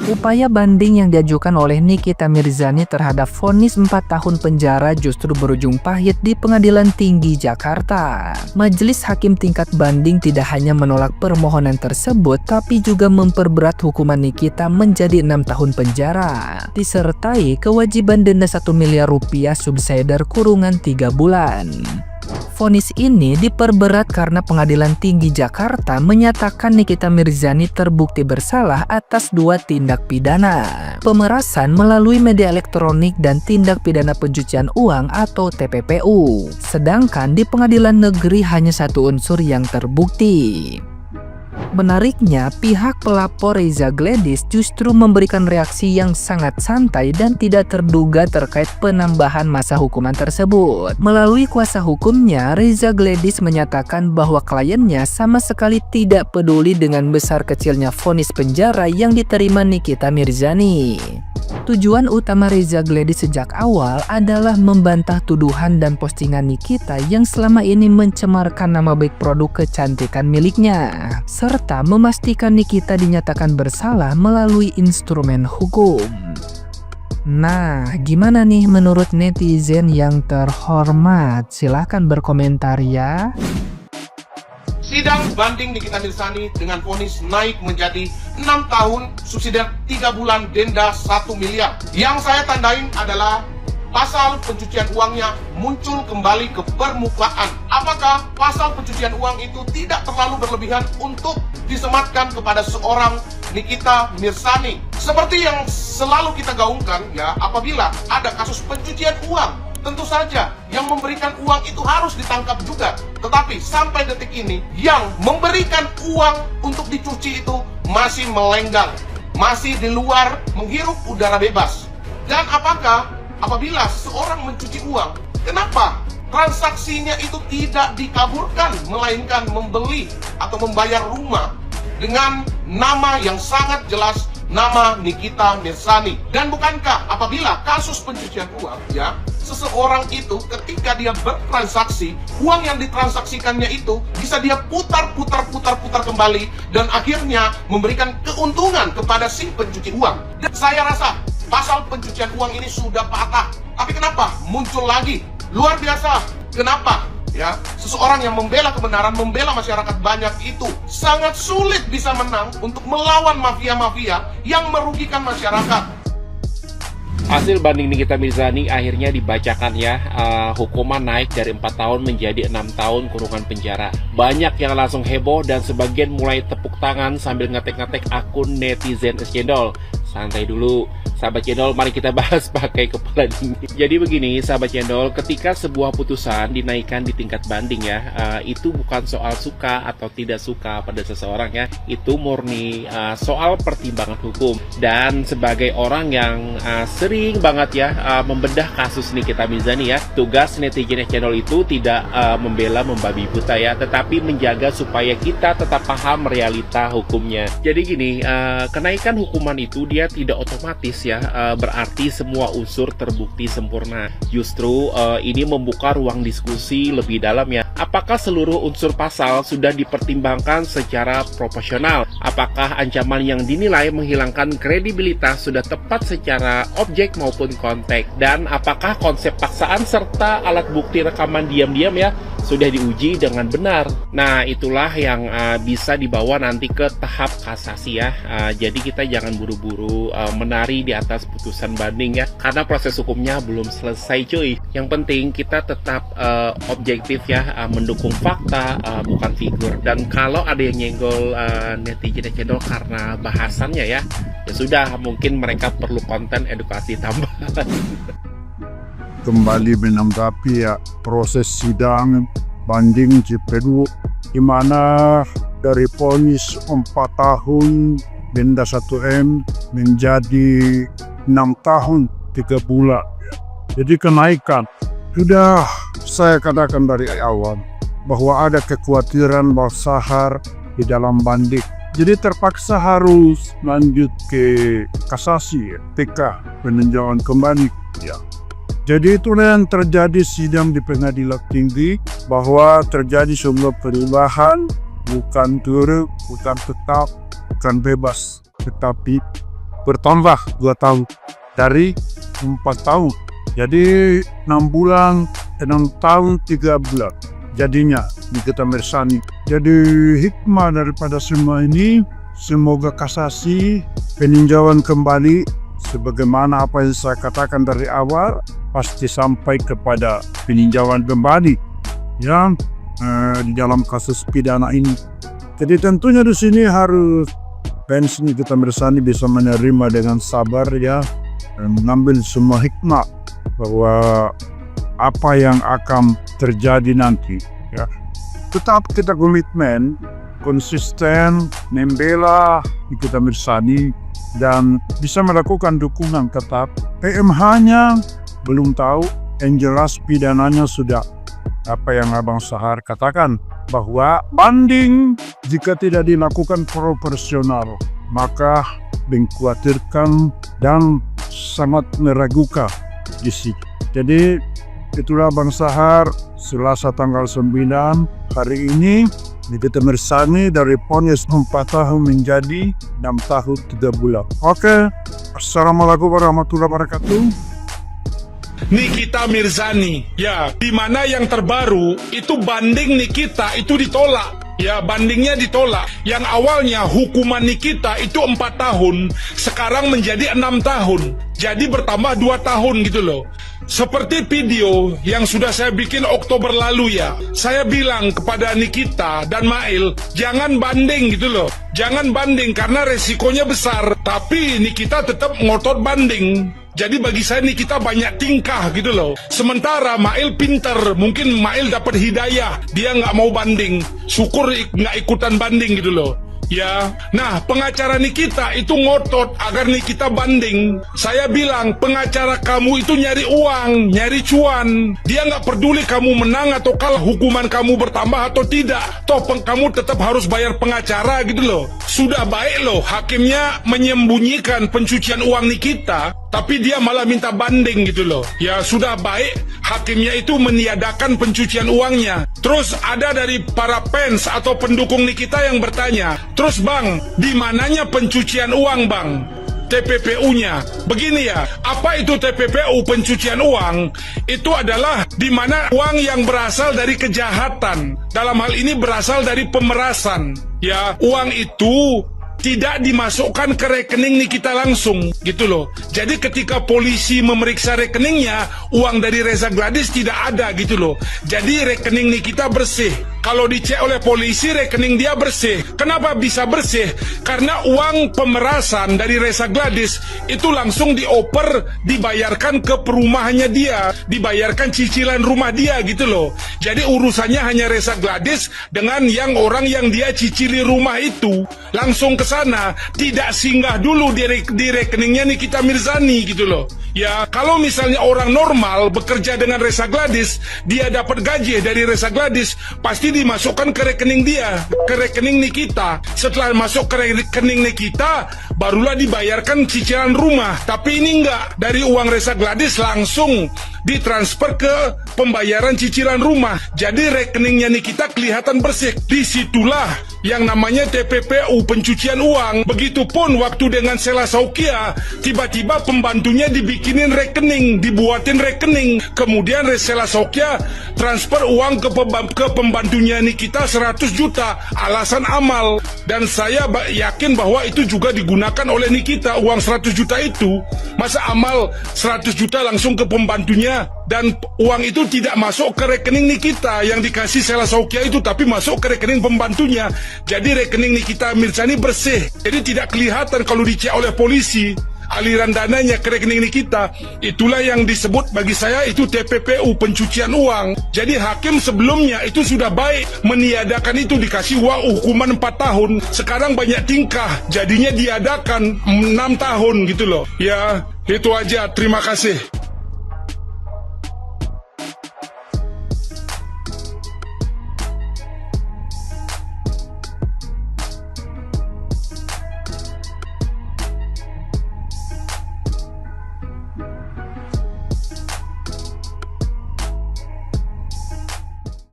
Upaya banding yang diajukan oleh Nikita Mirzani terhadap vonis 4 tahun penjara justru berujung pahit di Pengadilan Tinggi Jakarta. Majelis Hakim tingkat banding tidak hanya menolak permohonan tersebut, tapi juga memperberat hukuman Nikita menjadi 6 tahun penjara, disertai kewajiban denda 1 miliar rupiah subsidiar kurungan 3 bulan. Vonis ini diperberat karena Pengadilan Tinggi Jakarta menyatakan Nikita Mirzani terbukti bersalah atas 2 tindak pidana, pemerasan melalui media elektronik dan tindak pidana pencucian uang atau TPPU. Sedangkan di Pengadilan Negeri hanya 1 unsur yang terbukti. Menariknya, pihak pelapor Reza Gladys justru memberikan reaksi yang sangat santai dan tidak terduga terkait penambahan masa hukuman tersebut. Melalui kuasa hukumnya, Reza Gladys menyatakan bahwa kliennya sama sekali tidak peduli dengan besar kecilnya vonis penjara yang diterima Nikita Mirzani. Tujuan utama Reza Gladys sejak awal adalah membantah tuduhan dan postingan Nikita yang selama ini mencemarkan nama baik produk kecantikan miliknya, serta memastikan Nikita dinyatakan bersalah melalui instrumen hukum. Nah, gimana nih menurut netizen yang terhormat? Silahkan berkomentar ya. Sidang banding Nikita Mirzani dengan vonis naik menjadi 6 tahun, subsidiar 3 bulan, denda 1 miliar. Yang saya tandain adalah pasal pencucian uangnya muncul kembali ke permukaan. Apakah pasal pencucian uang itu tidak terlalu berlebihan untuk disematkan kepada seorang Nikita Mirzani? Seperti yang selalu kita gaungkan ya, apabila ada kasus pencucian uang, tentu saja yang memberikan uang itu harus ditangkap juga. Tetapi sampai detik ini yang memberikan uang untuk dicuci itu masih melenggang, masih di luar menghirup udara bebas. Dan apakah apabila seorang mencuci uang, kenapa transaksinya itu tidak dikaburkan, melainkan membeli atau membayar rumah dengan nama yang sangat jelas, nama Nikita Mirzani? Dan bukankah apabila kasus pencucian uang ya, seseorang itu ketika dia bertransaksi, uang yang ditransaksikannya itu bisa dia putar kembali dan akhirnya memberikan keuntungan kepada si pencuci uang. Dan saya rasa pasal pencucian uang ini sudah patah. Tapi kenapa muncul lagi? Luar biasa. Kenapa? Ya, seseorang yang membela kebenaran, membela masyarakat banyak itu sangat sulit bisa menang untuk melawan mafia-mafia yang merugikan masyarakat. Hasil banding Nikita Mirzani akhirnya dibacakan ya, hukuman naik dari 4 tahun menjadi 6 tahun kurungan penjara. Banyak yang langsung heboh dan sebagian mulai tepuk tangan sambil ngetek-ngetek akun netizen Cendol. Santai dulu, sahabat Cendol, mari kita bahas pakai kepala dingin. Jadi begini, sahabat Cendol, ketika sebuah putusan dinaikkan di tingkat banding ya, itu bukan soal suka atau tidak suka pada seseorang ya, itu murni soal pertimbangan hukum. Dan sebagai orang yang sering banget ya membedah kasus Nikita Mirzani ya, tugas netizen Cendol itu tidak membela membabi buta ya, tetapi menjaga supaya kita tetap paham realita hukumnya. Jadi gini, kenaikan hukuman itu dia tidak otomatis ya berarti semua unsur terbukti sempurna. Justru ini membuka ruang diskusi lebih dalam ya. Apakah seluruh unsur pasal sudah dipertimbangkan secara proporsional? Apakah ancaman yang dinilai menghilangkan kredibilitas sudah tepat secara objek maupun konteks? Dan apakah konsep paksaan serta alat bukti rekaman diam-diam ya sudah diuji dengan benar? Nah, itulah yang bisa dibawa nanti ke tahap kasasi ya. Jadi kita jangan buru-buru menari di atas putusan banding ya, karena proses hukumnya belum selesai cuy. Yang penting kita tetap objektif ya, mendukung fakta bukan figur. Dan kalau ada yang nyenggol netizen Cendol karena bahasannya ya, ya sudah, mungkin mereka perlu konten edukasi tambahan. Kembali menanggapi ya proses sidang banding JP2, di mana dari vonis 4 tahun denda 1M menjadi 6 tahun 3 bulan. Jadi kenaikan sudah saya katakan dari awal bahwa ada kekhawatiran Balsahar di dalam banding. Jadi terpaksa harus lanjut ke kasasi, TK, peninjauan kembali ya. Jadi itulah yang terjadi sidang di Pengadilan Tinggi, bahwa terjadi sebuah perubahan, bukan turut, bukan tetap, bukan bebas, tetapi bertambah 2 tahun dari 4 tahun. Jadi 6 bulan, 6 tahun 3 bulan jadinya Nikita Mirzani. Jadi hikmah daripada semua ini, semoga kasasi peninjauan kembali sebagaimana apa yang saya katakan dari awal pasti sampai kepada peninjauan kembali yang di dalam kasus pidana ini. Jadi tentunya di sini harus fans Nikita Mirzani bisa menerima dengan sabar ya, dan mengambil semua hikmah bahwa apa yang akan terjadi nanti ya. Tetap kita komitmen, konsisten, membela Nikita Mirzani dan bisa melakukan dukungan tetap. PM-nya belum tahu, yang jelas pidananya sudah apa yang Abang Sahar katakan, bahwa banding jika tidak dilakukan proporsional maka mengkhawatirkan dan sangat meragukan di situ. Jadi itulah Bang Sahar, Selasa tanggal 9 hari ini Nikita Mirzani dari vonis 4 tahun menjadi 6 tahun 3 bulan. Oke, Assalamualaikum warahmatullahi wabarakatuh. Nikita Mirzani, ya, di mana yang terbaru itu banding Nikita itu ditolak. Ya, bandingnya ditolak. Yang awalnya hukuman Nikita itu 4 tahun, sekarang menjadi 6 tahun. Jadi bertambah 2 tahun gitu loh. Seperti video yang sudah saya bikin Oktober lalu ya. Saya bilang kepada Nikita dan Mail, jangan banding gitu loh. Jangan banding karena resikonya besar. Tapi Nikita tetap ngotot banding. Jadi bagi saya Nikita banyak tingkah gitu loh. Sementara Mail pinter, mungkin Mail dapat hidayah, dia nggak mau banding. Syukur nggak ikutan banding gitu loh. Ya, nah pengacara Nikita itu ngotot agar Nikita banding. Saya bilang pengacara kamu itu nyari uang, nyari cuan. Dia nggak peduli kamu menang atau kalah, hukuman kamu bertambah atau tidak. Toh kamu tetap harus bayar pengacara gitu loh. Sudah baik loh hakimnya menyembunyikan pencucian uang Nikita, tapi dia malah minta banding gitu loh. Ya sudah baik hakimnya itu meniadakan pencucian uangnya. Terus ada dari para fans atau pendukung Nikita yang bertanya, terus bang, di mananya pencucian uang bang? TPPU-nya. Begini ya, apa itu TPPU pencucian uang? Itu adalah di mana uang yang berasal dari kejahatan. Dalam hal ini berasal dari pemerasan. Ya, uang itu tidak dimasukkan ke rekening Nikita langsung gitu loh. Jadi ketika polisi memeriksa rekeningnya, uang dari Reza Gladys tidak ada gitu loh. Jadi rekening Nikita bersih. Kalau dicek oleh polisi rekening dia bersih. Kenapa bisa bersih? Karena uang pemerasan dari Reza Gladys itu langsung dioper, dibayarkan ke perumahannya dia, dibayarkan cicilan rumah dia gitu loh. Jadi urusannya hanya Reza Gladys dengan yang orang yang dia cicili rumah itu. Langsung ke sana, tidak singgah dulu di rekeningnya Nikita Mirzani gitu loh. Ya, kalau misalnya orang normal bekerja dengan Reza Gladys, dia dapat gaji dari Reza Gladys, pasti dimasukkan ke rekening dia, ke rekening Nikita. Setelah masuk ke rekening Nikita, barulah dibayarkan cicilan rumah. Tapi ini enggak, dari uang Reza Gladys langsung ditransfer ke pembayaran cicilan rumah. Jadi rekeningnya Nikita kelihatan bersih. Disitulah yang namanya TPPU pencucian uang. Begitupun waktu dengan Sela Saukia, tiba-tiba pembantunya dibikinin rekening, dibuatin rekening. Kemudian Sela Saukia transfer uang ke pembantunya Nikita 100 juta, alasan amal. Dan saya yakin bahwa itu juga digunakan oleh Nikita, uang 100 juta itu. Masa amal 100 juta langsung ke pembantunya, dan uang itu tidak masuk ke rekening Nikita yang dikasih Sela Saukia itu, tapi masuk ke rekening pembantunya. Jadi rekening Nikita Mirzani bersih. Jadi tidak kelihatan kalau dicek oleh polisi aliran dananya ke rekening Nikita. Itulah yang disebut bagi saya itu TPPU pencucian uang. Jadi hakim sebelumnya itu sudah baik meniadakan itu, dikasih uang hukuman 4 tahun. Sekarang banyak tingkah, jadinya diadakan 6 tahun gitu loh. Ya, itu aja. Terima kasih.